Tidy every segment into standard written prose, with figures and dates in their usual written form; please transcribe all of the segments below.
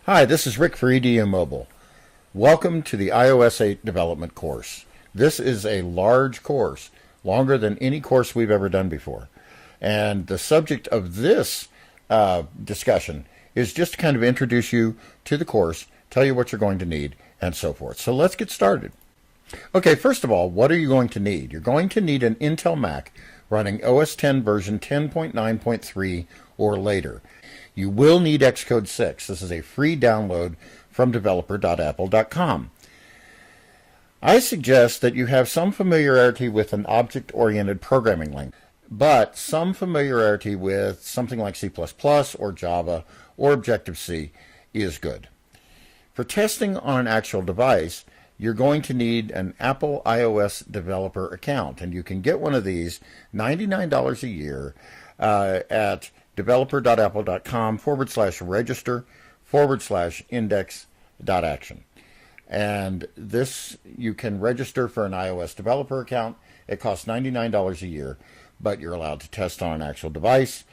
Hi, this is Rick for EDU Mobile. Welcome to the iOS 8 development course. This is a large course, longer than any course we've ever done before. And the subject of this discussion is just to kind of introduce you to the course, tell you what you're going to need, and so forth. So let's get started. Okay, first of all, what are you going to need? You're going to need an Intel Mac running OS X version 10.9.3 or later. You will need Xcode 6. This is a free download from developer.apple.com. I suggest that you have some familiarity with an object-oriented programming language, but some familiarity with something like C++ or Java or Objective-C is good. For testing on an actual device, you're going to need an Apple iOS developer account, and you can get one of these $99 a year at developer.apple.com/register/index.action. And this, you can register for an iOS developer account. It costs $99 a year, but you're allowed to test on an actual device.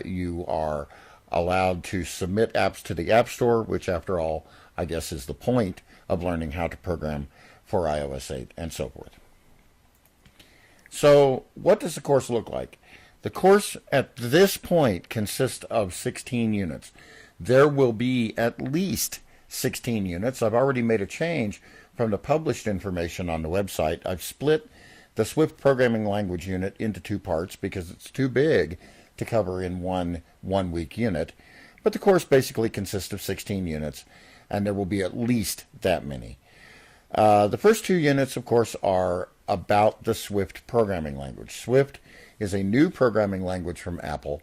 You are allowed to submit apps to the App Store, which after all, I guess is the point of learning how to program for iOS 8 and so forth. So what does the course look like? The course at this point consists of 16 units. There will be at least 16 units. I've already made a change from the published information on the website. I've split the Swift programming language unit into two parts because it's too big to cover in one week unit. But the course basically consists of 16 units, and there will be at least that many. The first two units, of course, are about the Swift programming language. Swift is a new programming language from Apple.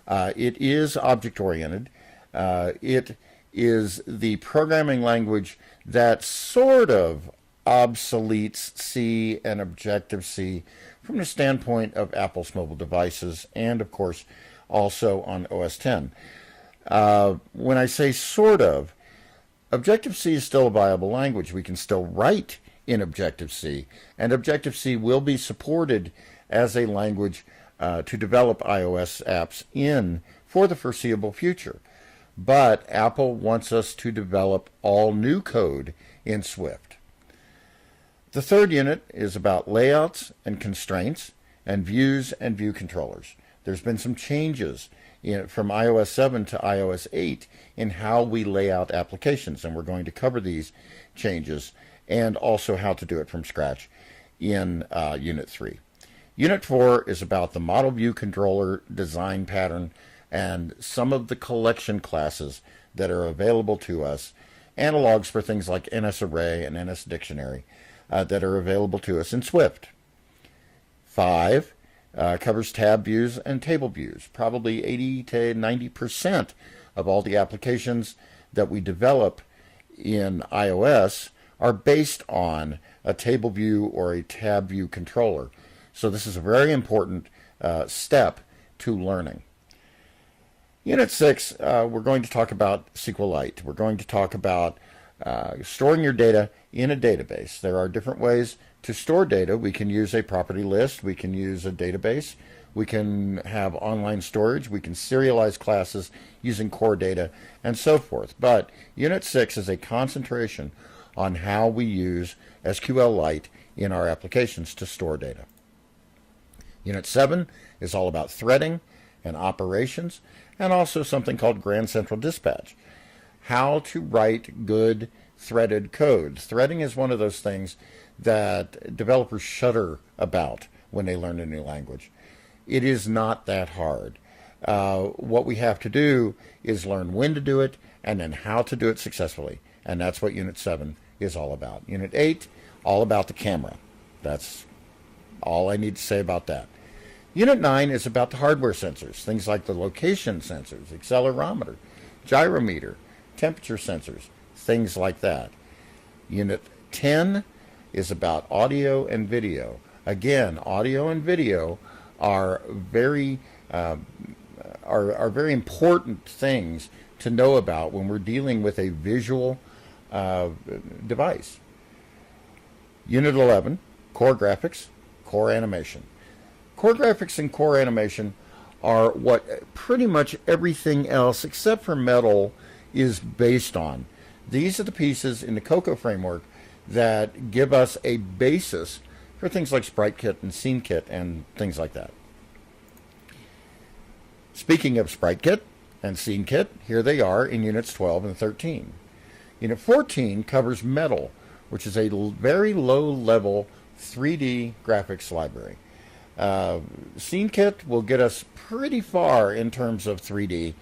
It is object-oriented. It is the programming language that sort of obsoletes C and Objective-C from the standpoint of Apple's mobile devices and, of course, also on OS X. When I say sort of, Objective-C is still a viable language. We can still write in Objective-C, and Objective-C will be supported as a language to develop iOS apps in for the foreseeable future. But Apple wants us to develop all new code in Swift. The third unit is about layouts and constraints and views and view controllers. There's been some changes from iOS 7 to iOS 8 in how we lay out applications, and we're going to cover these changes and also how to do it from scratch in Unit 3. Unit 4 is about the model view controller design pattern and some of the collection classes that are available to us, analogs for things like NSArray and NSDictionary that are available to us in Swift. 5 covers tab views and table views. Probably 80 to 90% of all the applications that we develop in iOS are based on a table view or a tab view controller. So this is a very important step to learning. Unit 6, we're going to talk about SQLite. We're going to talk about storing your data in a database. There are different ways to store data. We can use a property list. We can use a database. We can have online storage. We can serialize classes using core data and so forth. But Unit 6 is a concentration on how we use SQLite in our applications to store data. Unit 7 is all about threading and operations, and also something called Grand Central Dispatch. How to write good threaded code. Threading is one of those things that developers shudder about when they learn a new language. It is not that hard. What we have to do is learn when to do it and then how to do it successfully. And that's what Unit 7 is all about. Unit 8, all about the camera. That's all I need to say about that. Unit 9 is about the hardware sensors, things like the location sensors, accelerometer, gyrometer, temperature sensors, things like that. Unit 10 is about audio and video. Again, audio and video are very important things to know about when we're dealing with a visual device. Unit 11, core graphics, core animation. Core graphics and core animation are what pretty much everything else except for Metal is based on. These are the pieces in the Cocoa framework that give us a basis for things like SpriteKit and SceneKit and things like that. Speaking of SpriteKit and SceneKit, here they are in Units 12 and 13. Unit 14 covers Metal, which is a very low-level 3D graphics library. SceneKit will get us pretty far in terms of 3D.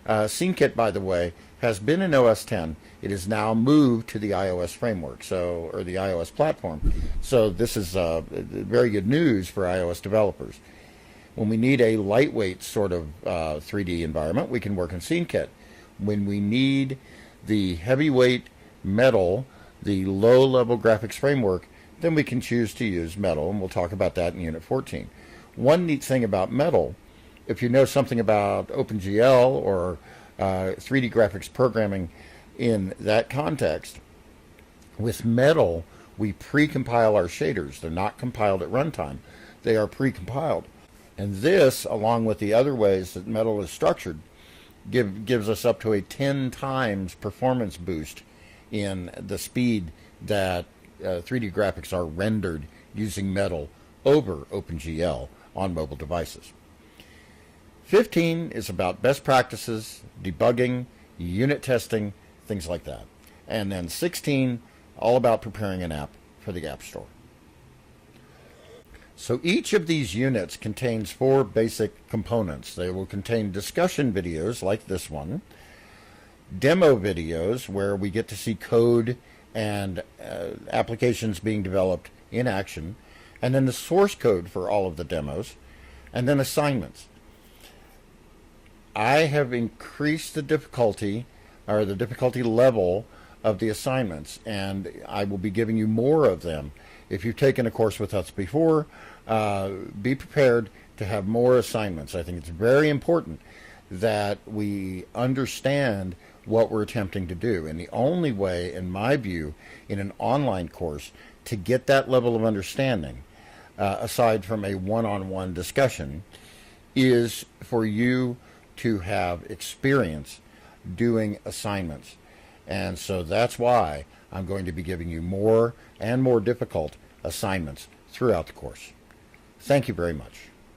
SceneKit, by the way, has been in OS 10. It is now moved to the iOS framework, or the iOS platform. So this is very good news for iOS developers. When we need a lightweight sort of 3D environment, we can work in SceneKit. When we need the heavyweight Metal, the low-level graphics framework, then we can choose to use Metal, and we'll talk about that in Unit 14. One neat thing about Metal, if you know something about OpenGL or 3D graphics programming in that context, with Metal, we pre-compile our shaders. They're not compiled at runtime. They are pre-compiled. And this, along with the other ways that Metal is structured, gives us up to a 10 times performance boost in the speed that 3D graphics are rendered using Metal over OpenGL on mobile devices. 15 is about best practices, debugging, unit testing, things like that. And then 16, all about preparing an app for the App Store. So each of these units contains 4 basic components. They will contain discussion videos like this one, demo videos where we get to see code and applications being developed in action, and then the source code for all of the demos, and then assignments. I have increased the difficulty, or the difficulty level of the assignments, and I will be giving you more of them. If you've taken a course with us before, be prepared to have more assignments. I think it's very important that we understand what we're attempting to do. And the only way, in my view, in an online course to get that level of understanding, aside from a one-on-one discussion, is for you to have experience doing assignments. And so that's why I'm going to be giving you more and more difficult assignments throughout the course. Thank you very much.